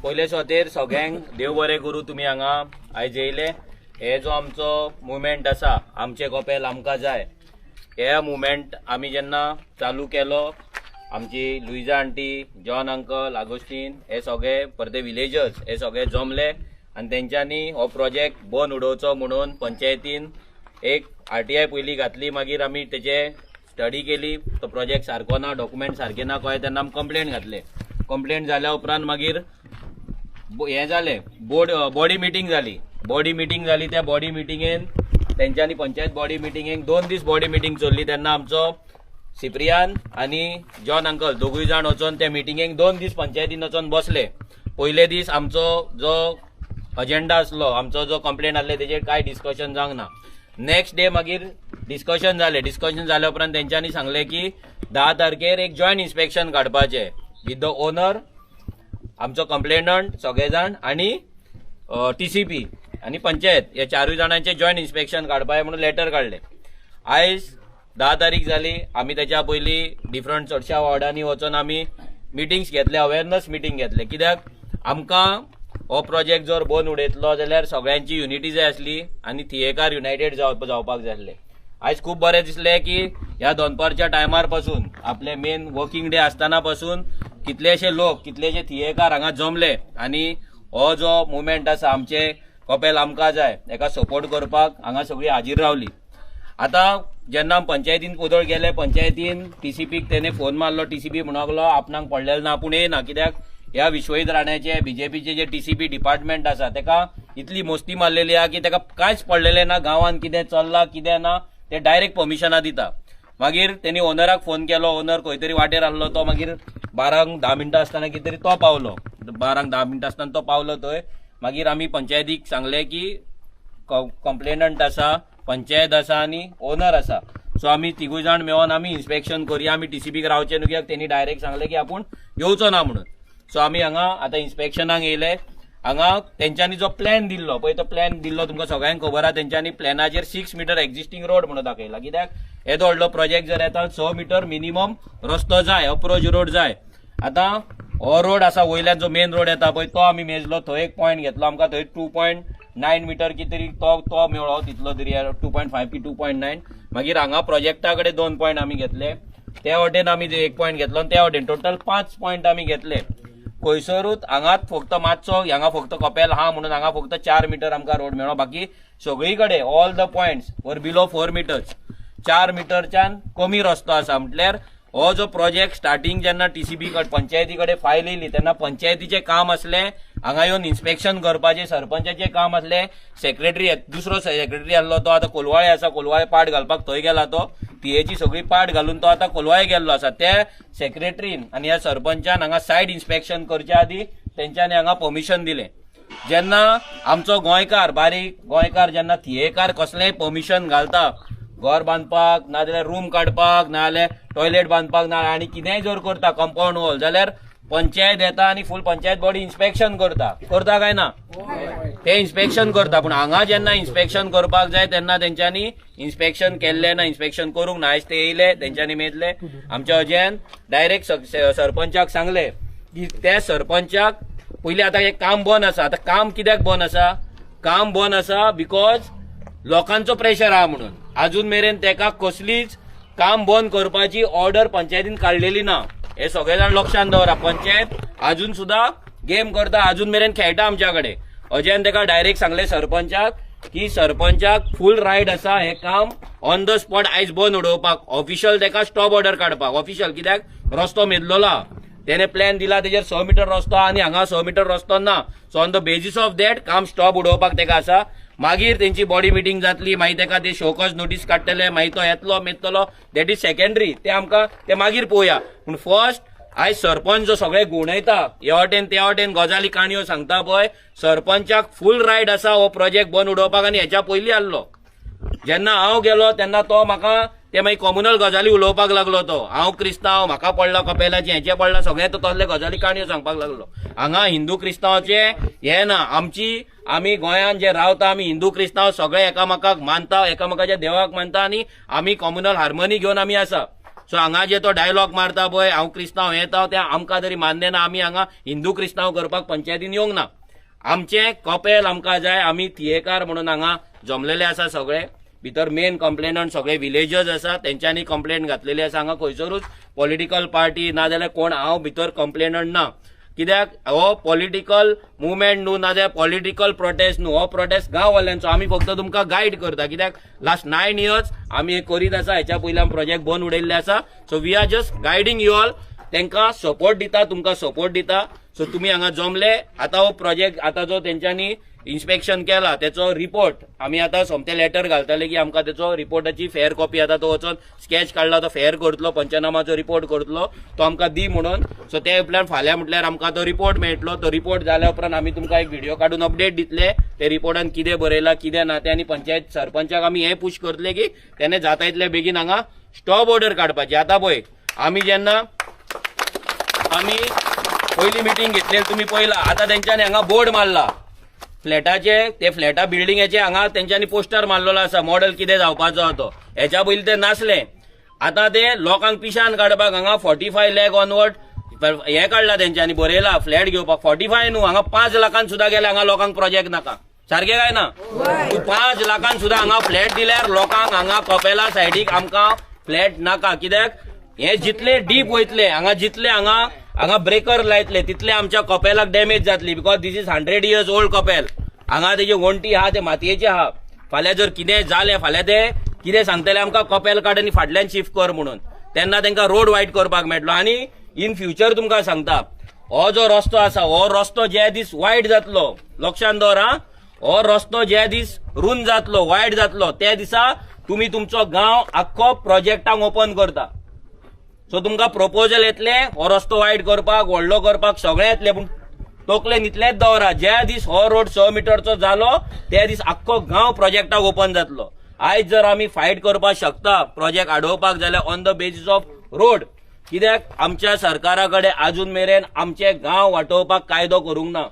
पयले सुवातेर सगळ्यांक देव बरें करूं तुम्ही हांगा आयज येयले। हे जो आमचो मुवमेंट आसा आमचे कपेल आमकां जाय, हे मुवमेंट आमी जेन्ना चालू केलो, आमची Luisa aunty, John uncle, Agostinho हे सगळे परते विलेजर्स हे सगळे जमले आनी तेंच्यांनी हो प्रोजेक्ट बंद उडोवचो म्हणून पंचायतीन एक RTI पयली घातली। मागीर आमी तेचे स्टडी केली, तो प्रोजेक्ट सारको ना, डॉक्युमेंट सारके ना कळ्ळे तेन्ना आमी कंप्लेंट घातले। कंप्लेंट जाल्या उपरांत मागीर हे जाले, बॉडी मिटींग जाली। त्या बॉडी मिटींगेन तेंच्यांनी पंचायत बॉडी मिटींगेक 2 दीस बॉडी मिटींग चल्ली। तेन्ना आमचो सिप्रियान आनी जॉन अंकल दोगूय जाण वचोन त्या मिटींगेक 2 दीस पंचायतीन वचोन बसले। पयले दीस आमचो जो अजेंडा आसलो, आमचो जो कंप्लेंट आसले तेजेर कांय डिस्कशन जावंक ना। नेक्स्ट डे मागीर डिस्कशन जाल्या उपरांत तेंच्यांनी सांगले की 10 तारखेर एक जॉयंट इन्स्पेक्शन काडपाचें विथ द ओनर, आमचो कंप्लेनंट सगळे जाण आनी TCP आनी पंचायत हे 4 जाणांचे जॉयंट इन्स्पेक्शन काडपाचें म्हणून लेटर काडले। आयज 10 तारीख जाली, आमी तेच्या पयली डिफरंट चडशा वॉर्डांनी वचोन आमी मिटिंग्स घेतले, अवेरनेस मिटींग घेतले। कित्याक आमकां हो प्रोजेक्ट जर बंद उडयतलो जाल्यार सगळ्यांची युनिटी जाय आसली आनी थियेकार युनायटेड जावपाक जाय आसले। आयज खूब बरें दिसलें की ह्या दनपारच्या टायमार पासून आपले मेन वर्किंग डे आसतना पासून कितलेशे लोक, कितलेशे थियेकार हांगा जमले आनी हो जो मुवमेंट आसा आमचे कपेल आमकां जाय हेका सपोर्ट करपाक हांगा सगळीं हाजीर रावली। आतां जेन्ना पंचायतीन पोदळ गेले, पंचायतीन TCPक तेणे फोन मारलो, TCP म्हणूंक लागलो आपणाक पडलेलो ना, पूण येना। कित्याक ह्या विश्वहित राण्याचे BJPचे जे TCP डिपार्टमेंट आसा तेका इतली मोस्ती मारलेली आहा की तेका कांयच पडलेलें ना, गांवांत कितें चल्लां कितें ना ते डायरेक्ट परमिशनां दिता। मागीर तेणी ओनराक फोन केलो, ओनर खंय तरी वाटेर आसलो, तो मागीर 12:10 मिनटां आसतना कितें तरी तो पावलो, 12:10 मिनटां आसतना तो पावलो थंय। मागीर आमी पंचायतीक सांगलें की कंप्लेनंट आसा, पंचायत आसा आनी ओनर आसा, सो आमी तिगूय जाण मेळोन आमी इन्स्पेक्शन करुया, आमी TCPक रावचे न्हू, कित्याक तेणी डायरेक्ट सांगलें की आपूण येवचो ना म्हणून। सो आमी हांगा आतां इन्स्पेक्शनाक येयले। हांगा तेंच्यांनी जो प्लॅन दिल्लो पळय, तो प्लॅन दिल्लो तुमकां सगळ्यांक खबर आहा। तेंच्यांनी प्लॅनाचेर 6 मीटर एक्झिस्टिंग रोड म्हणून दाखयला। कित्याक येदो व्हडलो प्रोजेक्ट जर येता 6 मीटर मिनिमम रस्तो जाय, अप्रोच रोड जाय। आतां हो रोड आसा वयल्यान जो मेन रोड येता पळय तो आमी मेजलो, थंय एक पॉयंट घेतलो, आमकां थंय 2.9 मीटर कितें तरी तो मेळ्ळो, तितलो तरी 2.5 की 2.9। मागीर हांगा प्रोजेक्टा कडेन 2 पॉयंट आमी घेतले, त्या वटेन आमी 1 पॉयंट घेतलो आनी त्या वटेन टोटल 5 पॉयंट आमी घेतले। खंयसरूच हांगात फक्त मातसो हांगा फक्त कपेल हा म्हणून हांगा फक्त 4 मीटर आमकां रोड मेळ्ळो, बाकी सगळी कडेन ऑल द पॉयंट्स वर बिलो 4 मीटर्स, 4 मीटरच्यान कमी रस्तो आसा। म्हटल्यार हो जो प्रोजेक्ट स्टार्टिंग जेन्ना TCP पंचायती कडेन फायल येयली तेन्ना पंचायतीचें काम आसलें हांगा येवन इन्स्पेक्शन करपाचें, सरपंचाचें काम आसलें, सेक्रेटरी दुसरो सेक्रेटरी आसलो तो आतां कोलवाळे आसा, कोलवाळे पाट घालपाक थंय गेला, तो TAची सगळी पाट घालून तो आतां कोलवाळे गेल्लो आसा। त्या सेक्रेटरीन आनी ह्या सरपंचान हांगा सायड इन्स्पेक्शन करच्या आदी तेंच्यांनी हांगा परमिशन दिलें। जेन्ना आमचो गोंयकार, बारीक गोंयकार जेन्ना थियेकार कसलेंय परमिशन घालता, घर बांदपाक नाजाल्यार रूम काडपाक नाजाल्यार टॉयलेट बांदपाक ना आनी कितेंय जर करता कंपाऊंड वॉल, जाल्यार पंचायत येता आनी फूल पंचायत बॉडी इन्स्पेक्शन करता काय ना, ते इन्स्पेक्शन करता। पूण हांगा जेन्ना इन्स्पेक्शन करपाक जाय तेन्ना तेंच्यांनी इन्स्पेक्शन केल्लें ना, इन्स्पेक्शन करूंक ना। आयज ते येयले, तेंच्यांनी मेजले, आमच्या अजेन डायरेक्ट सरपंचाक सांगले की त्या सरपंचाक पयलीं आतां एक काम बंद आसा। आतां काम कित्याक बंद आसा? काम बंद आसा बिकॉज लोकांचो प्रेशर आहा म्हणून। अजून मेरेन तेका कसलीच काम बंद करपाची ऑर्डर पंचायतीन काडलेली ना, हे सगळे जाण लक्षात दवरा। पंचायत अजून सुद्धा गेम करता, अजून मेरेन खेळटा आमच्या कडेन। अजयन तेका डायरेक्ट सांगले सरपंचाक की सरपंचाक फूल रायट आसा हे काम ऑन द स्पॉट आयज बंद उडोवपाक, ऑफिशियल तेका स्टॉप ऑर्डर काडपाक। ऑफिशियल कित्याक रस्तो मेजलेलो आहा, तेणे प्लॅन दिला तेजेर 6 मीटर रस्तो आहा आनी हांगा 6 मीटर रस्तो ना, so on the basis of that काम स्टॉप उडोवपाक तेका आसा। मागीर तेंची बॉडी मिटींग जातली, मागीर तेका ते शोकॉज नोटीस काडटले, मागीर तो येतलो मेजतलो, दॅट इज सेकंडरी, ते आमकां ते मागीर पळोवया। पूण फर्स्ट आयज सरपंच जो सगळे गुणयता, हे वटेन ते वटेन गजाली काणयो सांगता पळय, सरपंचाक फूल रायट आसा हो प्रोजेक्ट बंद उडोवपाक। आनी हेच्या पयलीं आसलो, जेन्ना हांव गेलो तेन्ना तो म्हाका ते मागीर कम्युनल गजाली उलोवपाक लागलो। तो हांव क्रिस्तांव, म्हाका पडला कपेलाचें, हेचें पडला, सगळे तो तसले गजाली काणयो सांगपाक लागलो। हांगा हिंदू क्रिस्तांवाचे हे ना, आमी गोंयांत जे रावता आमी हिंदू क्रिस्तांव सगळे एकामेकाक मानता, एकामेकाच्या देवाक मानता आनी आमी कम्युनल हार्मनी घेवन आमी आसा। सो हांगा जे तो डायलॉग मारता पळय हांव क्रिस्तांव येता ते आमकां तरी मान्य ना. आमी हांगा हिंदू क्रिस्तांव करपाक पंचायतीन येवंक ना. आमचे कपेल आमकां जाय. आमी थियेकार म्हणून हांगा जमलेले आसा सगळे. भितर मेन कंप्लेनंट सगळे विलेजर्स आसा तेंच्यांनी कंप्लेंट घातलेली आसा. हांगा खंयसरूच पॉलिटिकल पार्टी नाजाल्यार कोण हांव भितर कंप्लेनंट ना. कित्याक हो पॉलिटिकल मुवमेंट न्हू नाजाल्यार पॉलिटिकल प्रोटेस्ट न्हू. हो प्रोटेस्ट गांववाल्यांचो. आमी फक्त तुमकां गायड करता. कित्याक लास्ट 9 years आमी हे करीत आसा. हेच्या पयलीं आमी प्रोजेक्ट बंद उडयल्ले आसा. So we are just guiding you all. तांकां सपोर्ट दिता, तुमकां सपोर्ट दिता. सो तुमी हांगा जमले. आतां हो प्रोजेक्ट आतां जो तेंच्यांनी इन्स्पेक्शन केला त्याचो रिपोर्ट आमी आतां सोमते लेटर घालतले की आमकां त्याचो रिपोर्टाची फेअर कॉपी आतां तो वचून स्केच काडला तो फेअर करतलो, पंचनामाचो रिपोर्ट करतलो, तो आमकां दी म्हणून. सो ते उपरांत फाल्यां म्हटल्यार आमकां तो रिपोर्ट मेळटलो. तो रिपोर्ट जाल्या उपरांत आमी तुमकां एक व्हिडिओ काडून अपडेट दितले ते रिपोर्टान कितें बरयलां कितें ना ते. आनी पंचायत सरपंचाक आमी हें पुश करतले की तेणे जाता इतले बेगीन हांगा स्टॉप ऑर्डर काडपाची. आतां पळय आमी जेन्ना आमी पयली मिटींग घेतलेली तुमी पळयला. आतां तेंच्यांनी हांगा बोर्ड मारला फ्लॅटाचे. ते फ्लॅटा बिल्डिंगेचे हांगा तेंच्यांनी पोस्टर मारलेलो आसा मॉडेल कितें जावपाचो तो. हेच्या पयलीं ते नासले. आतां ते लोकांक पिशान काडपाक हांगा 45 lakh ऑनवर्ड हे काडला तेंच्यांनी बरयला फ्लॅट घेवपाक. 45 न्हू हांगा 5 लाखान सुद्दां गेले. हांगा लोकांक प्रोजेक्ट नाका. सारखें काय ना. 5 लाखान सुद्दां हांगा फ्लॅट दिल्यार लोकांक हांगा कपेला सायडीक आमकां फ्लॅट नाका. कित्याक हे जितले डीप वयतले हांगा जितले हांगा ब्रेकर लायतले तितले आमच्या कपेलाक डॅमेज जातली. Because this is 100 years old कपेल. हांगा तेजे वणटी आहा ते मातयेचे आहा. फाल्यां जर कितें जालें फाल्यां ते कितें सांगतले आमकां कपेल काड आनी फाटल्यान शिफ्ट कर म्हणून. तेन्ना तांकां रोड वायट करपाक मेळटलो. आनी इन फ्युचर तुमकां सांगता हो जो रस्तो आसा हो रस्तो जे दीस वायट जातलो लक्षांत दवरा. हो रस्तो जे दीस रूंद जातलो वायट जातलो त्या दिसा तुमी तुमचो गांव आख्खो प्रोजेक्टाक ओपन करता. सो तुमकां प्रपोजल येतले हो रस्तो वायट करपाक व्हडलो करपाक सगळे येतले. पूण तोकलेन इतलेंच दवरा ज्या दीस हो रोड 6 मिटरचो जालो त्या दीस आख्खो गांव प्रोजेक्टाक ओपन जातलो. आयज जर आमी फायट करपाक शकता प्रोजेक्ट आडोवपाक जाल्यार on the basis of road. कित्याक आमच्या सरकारा कडेन अजून मेरेन आमचे गांव वाटोवपाक कायदो करूंक ना.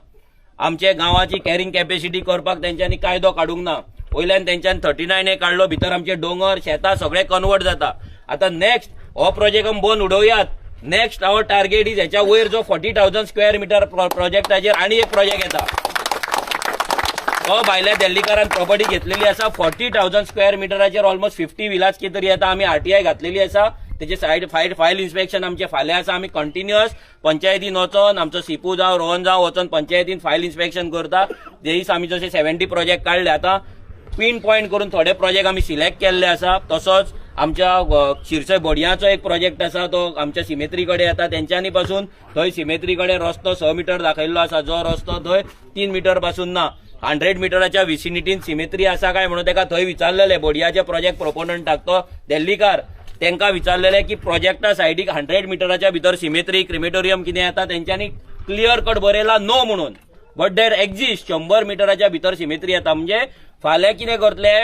आमचे गांवाची कॅरिंग कॅपेसिटी करपाक तेंच्यांनी कायदो काडूंक ना. वयल्यान तेंच्यान 39A काडलो. भितर आमचे दोंगर शेतां सगळे कन्वर्ट जाता. आतां नेक्स्ट हो प्रोजेक्ट आमी बंद उडोवयात. नेक्स्ट आवर टार्गेट इज हेच्या वयर जो 40,000 स्क्वेअर मिटर प्रोजेक्टाचेर आनी एक प्रोजेक्ट येता. तो भायल्या दिल्लीकारान प्रॉपर्टी घेतलेली आसा 40,000 स्क्वेअर मिटराचेर ऑलमोस्ट 50 विलाज कितें तरी येता. आमी RTI घातलेली आसा. तेजे सायड फायल इन्स्पेक्शन आमचे फाल्यां आसा. आमी कंटिन्युअस पंचायतीन वचोन आमचो सिपू जावं रोहन जावं वचोन पंचायतीन फायल इन्स्पेक्शन करता. ते दीस आमी जशे 70 प्रोजेक्ट काडले. आतां पिन पॉयंट करून थोडे प्रोजेक्ट आमी सिलेक्ट केल्ले आसा. तसोच आमच्या शिरसय बोडयाचो एक प्रोजेक्ट आसा तो आमच्या सिमेत्री कडेन येता. तेंच्यांनी पासून थंय सिमेत्री कडेन रस्तो 6 मिटर दाखयल्लो आसा. जो रस्तो थंय 3 मिटर पासून ना. 100 मिटराच्या विसिनिटीन सिमेत्री आसा काय म्हणून तेका थंय विचारलेले बोडयाचे प्रोजेक्ट प्रोपोनंटाक तो दिल्लीकार. तांकां विचारलेले की प्रोजेक्टा सायडीक 100 मिटराच्या भितर सिमेत्री क्रिमेटोरियम कितें येता. तेंच्यांनी क्लियर कट बरयला नो म्हणून. बट देर एक्झिस्ट 100 मिटराच्या भितर सिमेत्री येता. म्हणजे फाल्यां कितें करतले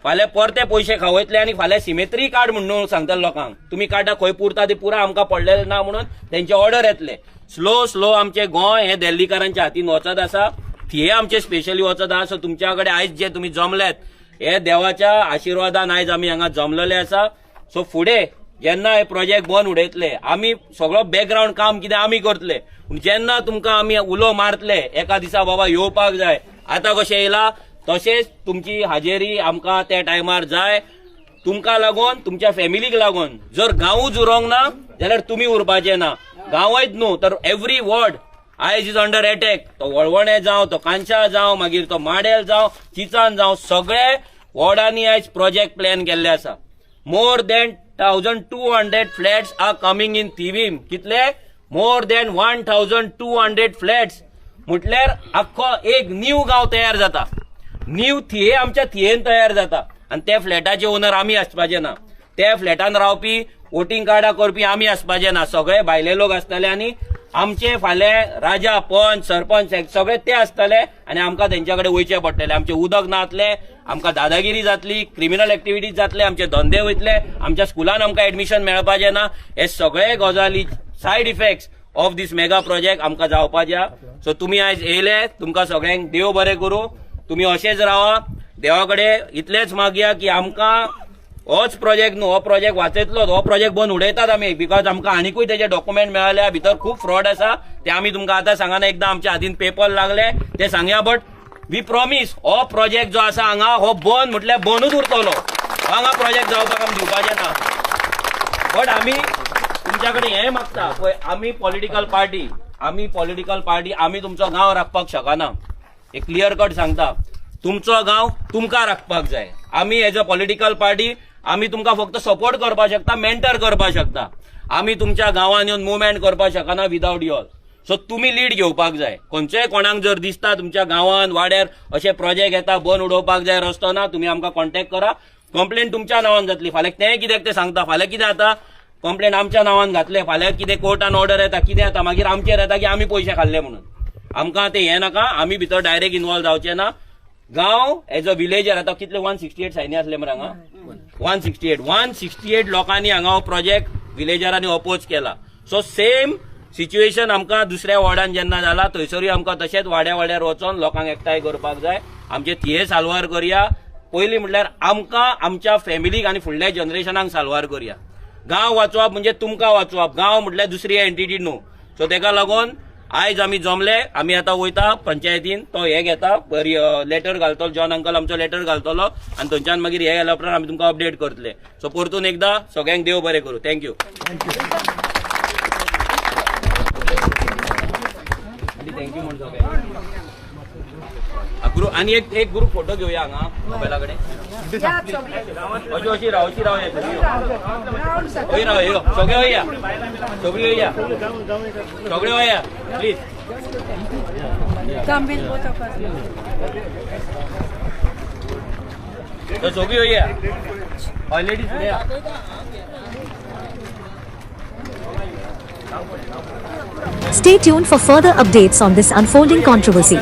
फाल्यां परते पयशे खावयतले आनी फाल्यां सिमेत्री कार्ड म्हणून सांगतले लोकांक तुमी काडा खंय पुरता ते पुरा आमकां पडलेले ना म्हणून तेंचे ऑर्डर येतले. स्लो आमचे गोंय हे दिल्लीकारांच्या हातीन वचत आसा. थिये आमचे स्पेशली वचत आसा. सो तुमच्या कडेन आयज जे तुमी जमल्यात हे देवाच्या आशिर्वादान आयज आमी हांगा जमलेले आसा. सो फुडें जेन्ना हे प्रोजेक्ट बंद उडयतले आमी सगळो बॅकग्राऊंड काम कितें आमी करतले. पूण जेन्ना तुमकां आमी उलो मारतले एका दिसा बाबा येवपाक जाय आतां कशें येयला तशेंच तुमची हाजेरी आमकां त्या टायमार जाय. तुमकां लागून तुमच्या फॅमिलीक लागून जर गांवूच उरोंक ना जाल्यार तुमी उरपाचे ना. गांवच न्हू तर एवरी वॉर्ड आयज इज अंडर अटॅक. तो वळवणे जावं तो कांशा जावं मागीर तो माडेल जावं चिचान जावं सगळे वॉर्डांनी आयज प्रोजेक्ट प्लॅन केल्ले आसा. More than 1200 flats are coming in Thivim. कितले मोर दॅन 1200 फ्लॅट्स म्हटल्यार आख्खो एक न्यू गांव तयार जाता. न्यू थिये आमच्या थियेन तयार जाता. आनी त्या फ्लॅटाचे ओनर आमी आसपाचे ना. त्या फ्लॅटान रावपी वोटिंग कार्डा करपी आमी आसपाचे ना. सगळे भायले लोक आसतले आनी आमचे फाल्यां राजा पंच सरपंच सगळे ते आसतले आनी आमकां तेंच्या कडेन वयचे पडटले. आमचे उदक नातले आमकां दादागिरी जातली क्रिमिनल एक्टिविटीज जातले आमचे धंदे वयतले आमच्या स्कुलान आमकां एडमिशन मेळपाचें ना. हे सगळे गजाली side effects of this mega project आमकां जावपाचे. सो तुमी आयज येयले तुमकां सगळ्यांक देव बरें करूं. तुमी अशेंच रावा. देवा कडेन इतलेंच मागया की आमकां होच प्रोजेक्ट न्हू, हो प्रोजेक्ट वाचयतलो, हो प्रोजेक्ट बंद उडयतात आमी, बिकॉज आमकां आनीकूय तेजे डॉक्युमेंट मेळ्ळ्या, भितर खूब फ्रॉड आसा, ते आमी तुमकां आतां सांगना, एकदां आमच्या हातीन पेपर लागले ते सांगया. बट वी प्रॉमिस हो प्रोजेक्ट जो आसा हांगा हो बंद म्हटल्यार बंदूच उरतलो, हांगा प्रोजेक्ट जावपाक आमी दिवपाचें ना. बट आमी तुमच्या कडेन हें मागता पळय, आमी पॉलिटिकल पार्टी आमी तुमचो गांव राखपाक शकना. एक क्लियर कट सांगता, तुमचो गांव तुमकां राखपाक जाय. आमी एज अ पॉलिटिकल पार्टी आमी तुमकां फक्त सपोर्ट करपाक शकता, मेंटर करपाक शकता. आमी तुमच्या गांवांत येवन मुवमेंट करपाक शकना विदाउट यू ऑल. सो तुमी लीड घेवपाक जाय. खंयचेय कोणाक जर दिसता तुमच्या गांवांत वाड्यार अशे प्रोजेक्ट येता, बंद उडोवपाक जाय रस्तो ना, तुमी आमकां कॉन्टॅक्ट करा. कंप्लेंट तुमच्या नांवान जातली. फाल्यां तें कित्याक ते सांगता, फाल्यां कितें जाता, कंप्लेंट आमच्या नांवान घातले, फाल्यां कितें कोर्टान ऑर्डर येता, कितें येता, मागीर आमचेर येता की आमी पयशे खाल्ले म्हणून. आमकां ते हें नाका, आमी भितर डायरेक्ट इन्वॉल्व जावचे ना. गांव एज अ विलेजर आतां कितले 168 सायनी असले मरे हांगा, 168 लोकांनी हांगा हो प्रोजेक्ट विलेजरांनी अपोज केला. सो सेम सिच्युएशन आमकां दुसऱ्या वॉर्डान जेन्ना जाला, थंयसरूय आमकां तशेंच वाड्यार वचोन लोकांक एकठांय करपाक जाय. आमचे थिये साल्वार करया. पयलीं म्हटल्यार आमकां आमच्या फॅमिलीक आनी फुडल्या जनरेशनाक साल्वार करया. गांव वाचोवप म्हणजे तुमकां वाचोवप, गांव म्हटल्यार दुसरी एंटिटी न्हू. सो तेका लागून आयज आमी जमले, आमी आतां वयता पंचायतीन, तो हे घेता लेटर घालतलो, जॉन अंकल आमचो लेटर घालतलो आनी थंयच्यान मागीर हे गेल्या उपरांत आमी तुमकां अपडेट करतले. सो परतून एकदां सगळ्यांक देव बरें करूं. थँक्यू. थँक्यू म्हणून सगळ्यांक. ग्रुप आणि एक ग्रुप फोटो घेऊया हांगा मोबायला कडेन. अशी राव अशी रावया सगळी राव यो सगळे वया सगळी वया सगळे वया प्लीज. सगळी वया already Stay tuned for further updates on this unfolding controversy.